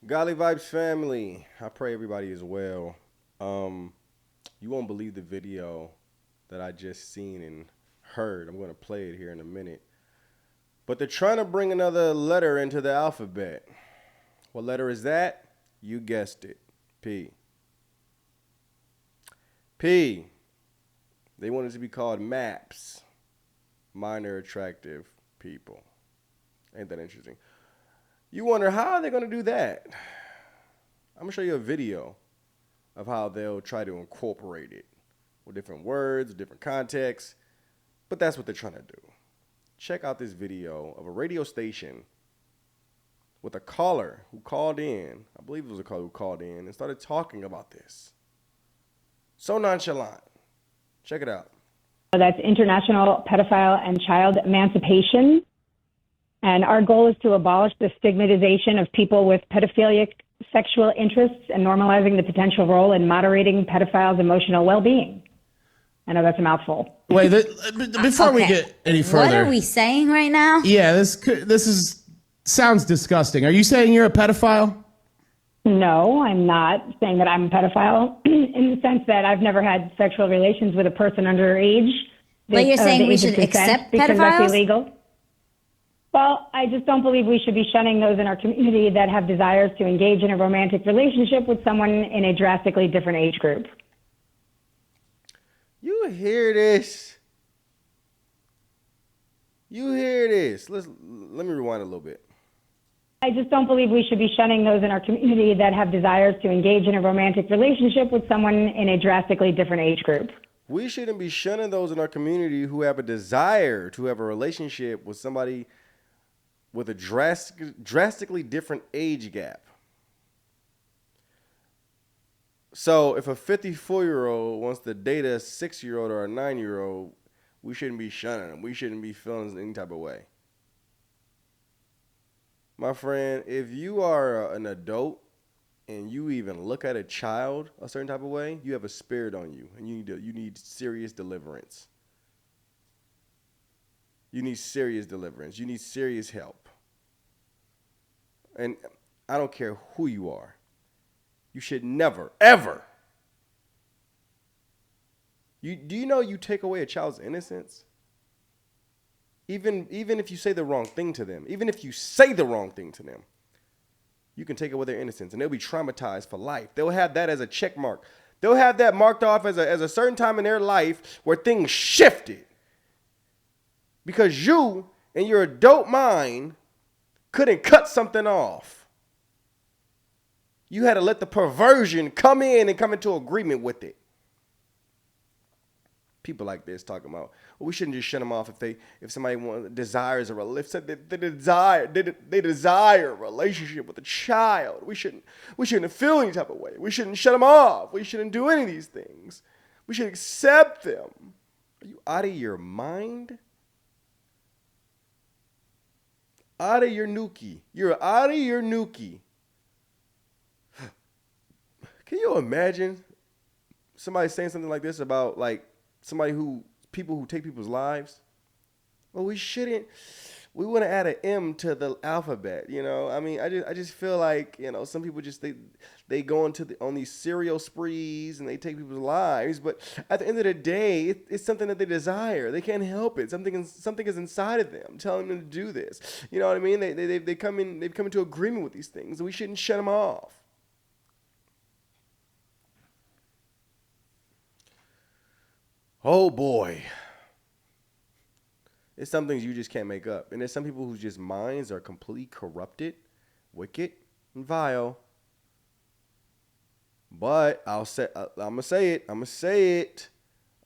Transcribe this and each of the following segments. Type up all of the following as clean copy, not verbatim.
Golly Vibes family, I pray everybody is well. You won't believe the video that I just seen and heard. I'm going to play it here in a minute. But they're trying to bring another letter into the alphabet. What letter is that? You guessed it. P. P. They want it to be called MAPS. Minor attractive people. Ain't that interesting? You wonder how are they going to do that? I'm going to show you a video of how they'll try to incorporate it with different words, different contexts. But that's what they're trying to do. Check out this video of a radio station with a caller who called in. I believe it was a caller who called in and started talking about this. So nonchalant. Check it out. That's International Pedophile and Child Emancipation. And our goal is to abolish the stigmatization of people with pedophilic sexual interests and normalizing the potential role in moderating pedophiles' emotional well-being. I know that's a mouthful. Wait, before we get any further, what are we saying right now? Yeah, this sounds disgusting. Are you saying you're a pedophile? No, I'm not saying that I'm a pedophile in the sense that I've never had sexual relations with a person underage. But you're saying we should accept because pedophiles? That's illegal. Well, I just don't believe we should be shunning those in our community that have desires to engage in a romantic relationship with someone in a drastically different age group. You hear this? You hear this? Let me rewind a little bit. I just don't believe we should be shunning those in our community that have desires to engage in a romantic relationship with someone in a drastically different age group. We shouldn't be shunning those in our community who have a desire to have a relationship with somebody with a drastically different age gap. So if a 54-year-old wants to date a 6-year-old or a 9-year-old, we shouldn't be shunning them. We shouldn't be feeling any type of way. My friend, if you are an adult and you even look at a child a certain type of way, you have a spirit on you, and you need serious deliverance. You need serious deliverance. You need serious help. And I don't care who you are. You should never, ever. Do you know you take away a child's innocence? Even if you say the wrong thing to them, even if you say the wrong thing to them, you can take away their innocence, and they'll be traumatized for life. They'll have that as a check mark. They'll have that marked off as a certain time in their life where things shifted. Because you, in your adult mind, couldn't cut something off. You had to let the perversion come in and come into agreement with it. People like this talking about, well, we shouldn't just shut them off if somebody desires a relationship. They desire a relationship with a child. We shouldn't feel any type of way. We shouldn't shut them off. We shouldn't do any of these things. We should accept them. Are you out of your mind? Out of your nookie. You're out of your nookie. Can you imagine somebody saying something like this about like people who take people's lives? Well, we want to add an M to the alphabet, you know? I mean, I just feel like, you know, some people just, they go on these serial sprees and they take people's lives, but at the end of the day, it's something that they desire. They can't help it. Something is inside of them telling them to do this. You know what I mean? They've come into agreement with these things, and we shouldn't shut them off. Oh boy. It's some things you just can't make up. And there's some people whose just minds are completely corrupted, wicked, and vile. But I'm going to say it.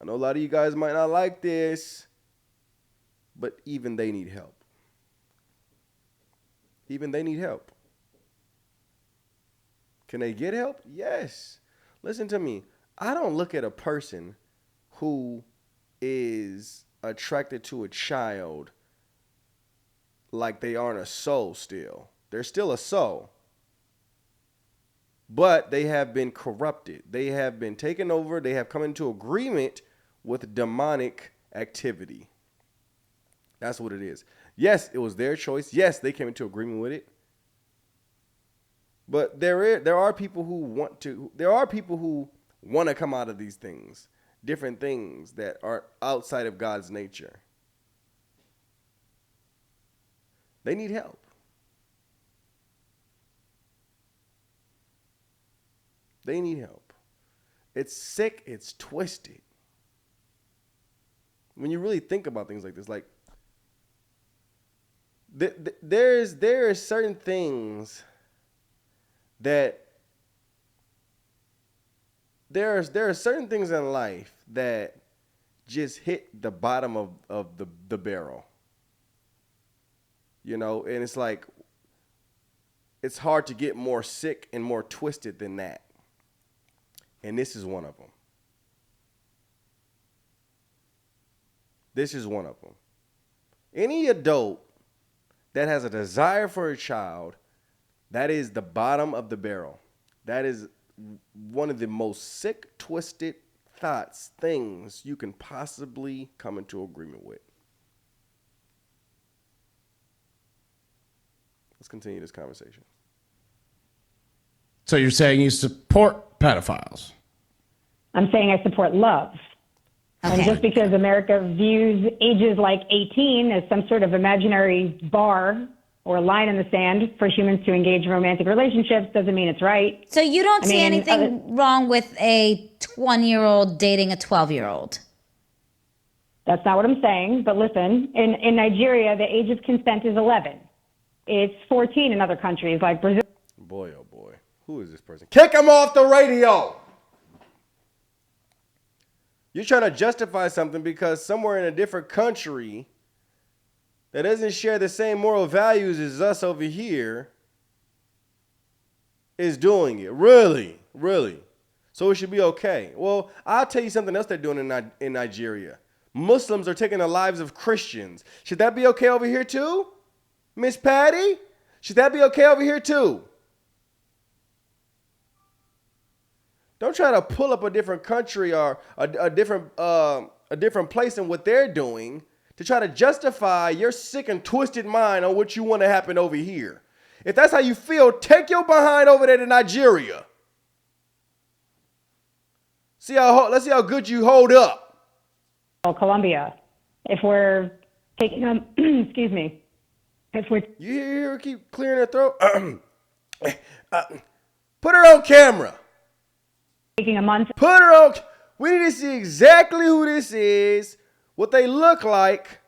I know a lot of you guys might not like this, but even they need help. Even they need help. Can they get help? Yes. Listen to me. I don't look at a person who is attracted to a child like they aren't a soul still. They're still a soul. But they have been corrupted. They have been taken over. They have come into agreement with demonic activity. That's what it is. Yes, it was their choice. Yes, they came into agreement with it. But there are people who want to. There are people who want to come out of these things, different things that are outside of God's nature. They need help. They need help. It's sick. It's twisted. When you really think about things like this, like there are certain things that there are certain things in life that just hit the bottom of the barrel. You know, and it's like it's hard to get more sick and more twisted than that. And this is one of them. This is one of them. Any adult that has a desire for a child, that is the bottom of the barrel. That is one of the most sick, twisted things you can possibly come into agreement with. Let's continue this conversation. So you're saying you support pedophiles? I'm saying I support love. Okay. And just because America views ages like 18 as some sort of imaginary bar or line in the sand for humans to engage in romantic relationships doesn't mean it's right. So you don't see anything wrong with a 20-year-old dating a 12-year-old? That's not what I'm saying. But listen, in Nigeria, the age of consent is 11. It's 14 in other countries like Brazil. Boy, oh boy. Who is this person? Kick him off the radio! You're trying to justify something because somewhere in a different country that doesn't share the same moral values as us over here is doing it. Really? Really? So it should be okay. Well, I'll tell you something else they're doing in Nigeria. Muslims are taking the lives of Christians. Should that be okay over here too? Miss Patty? Should that be okay over here too? Don't try to pull up a different country or a different place in what they're doing to try to justify your sick and twisted mind on what you want to happen over here. If that's how you feel, take your behind over there to Nigeria. Let's see how good you hold up. Colombia. If we're taking excuse me. If we're You hear her keep clearing her throat? Put her on camera. taking a month Put her on. We need to see exactly who this is, what they look like.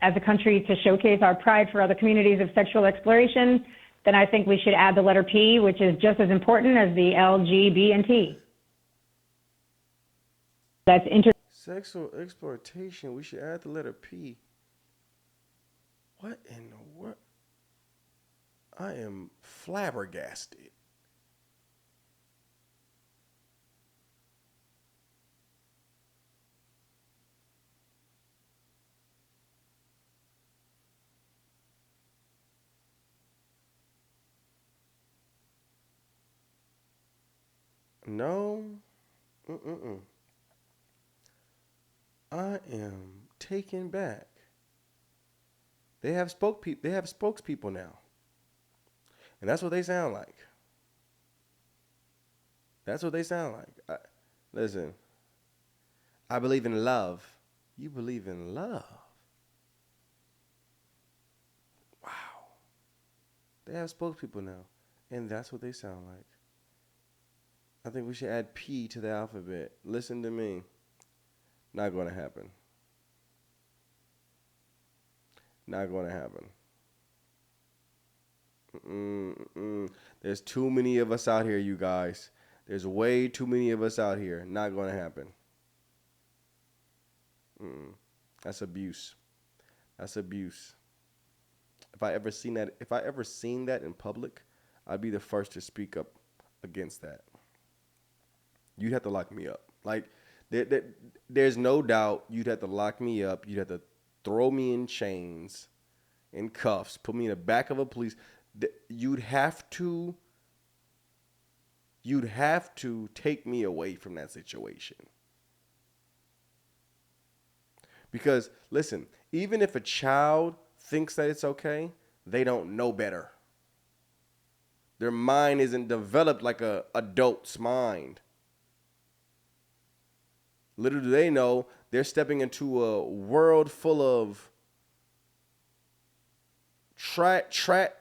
as a country to showcase our pride for other communities of sexual exploration, then I think we should add the letter P, which is just as important as the L, G, B, and T. That's Sexual exploitation. We should add the letter P. What in the world? I am flabbergasted. No. I am taken back. They have spokespeople now. And that's what they sound like. That's what they sound like. Listen, I believe in love. You believe in love? Wow. They have spokespeople now. And that's what they sound like. I think we should add P to the alphabet. Listen to me. Not going to happen. Not going to happen. There's too many of us out here, you guys. There's way too many of us out here. Not going to happen. That's abuse. That's abuse. If I ever seen that in public, I'd be the first to speak up against that. You'd have to lock me up. Like, there's no doubt you'd have to lock me up. You'd have to throw me in chains, in cuffs, put me in the back of a police. You'd have to take me away from that situation. Because, listen, even if a child thinks that it's okay, they don't know better. Their mind isn't developed like a adult's mind. Little do they know, they're stepping into a world full of tragic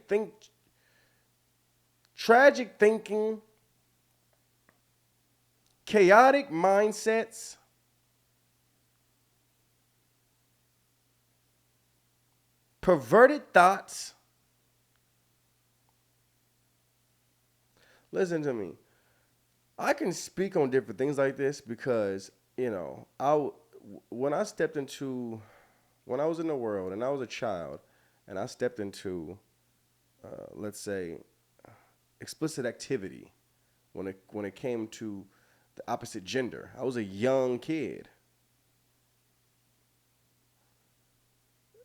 thinking, chaotic mindsets, perverted thoughts. Listen to me. I can speak on different things like this because, when I was in the world and I was a child and I stepped into, let's say, explicit activity when it came to the opposite gender. I was a young kid.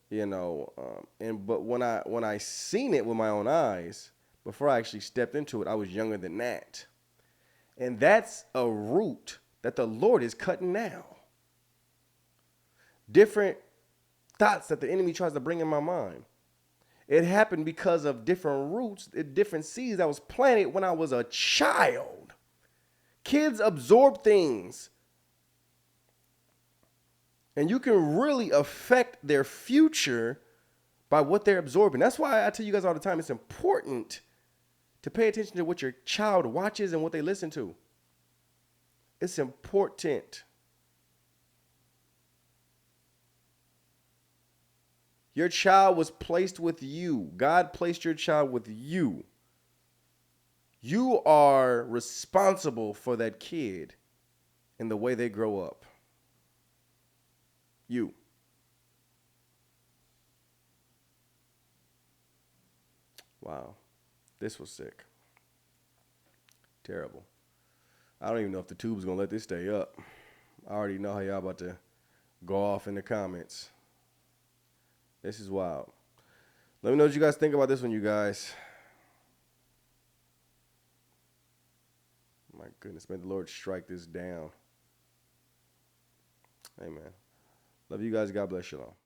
But when I seen it with my own eyes, before I actually stepped into it, I was younger than that. And that's a root that the Lord is cutting now. Different thoughts that the enemy tries to bring in my mind. It happened because of different roots, different seeds that was planted when I was a child. Kids absorb things. And you can really affect their future by what they're absorbing. That's why I tell you guys all the time, it's important to pay attention to what your child watches and what they listen to. It's important. Your child was placed with you. God placed your child with you. You are responsible for that kid and the way they grow up. You. Wow. This was sick. Terrible. I don't even know if the tube's going to let this stay up. I already know how y'all about to go off in the comments. This is wild. Let me know what you guys think about this one, you guys. My goodness, may the Lord strike this down. Amen. Love you guys. God bless you all.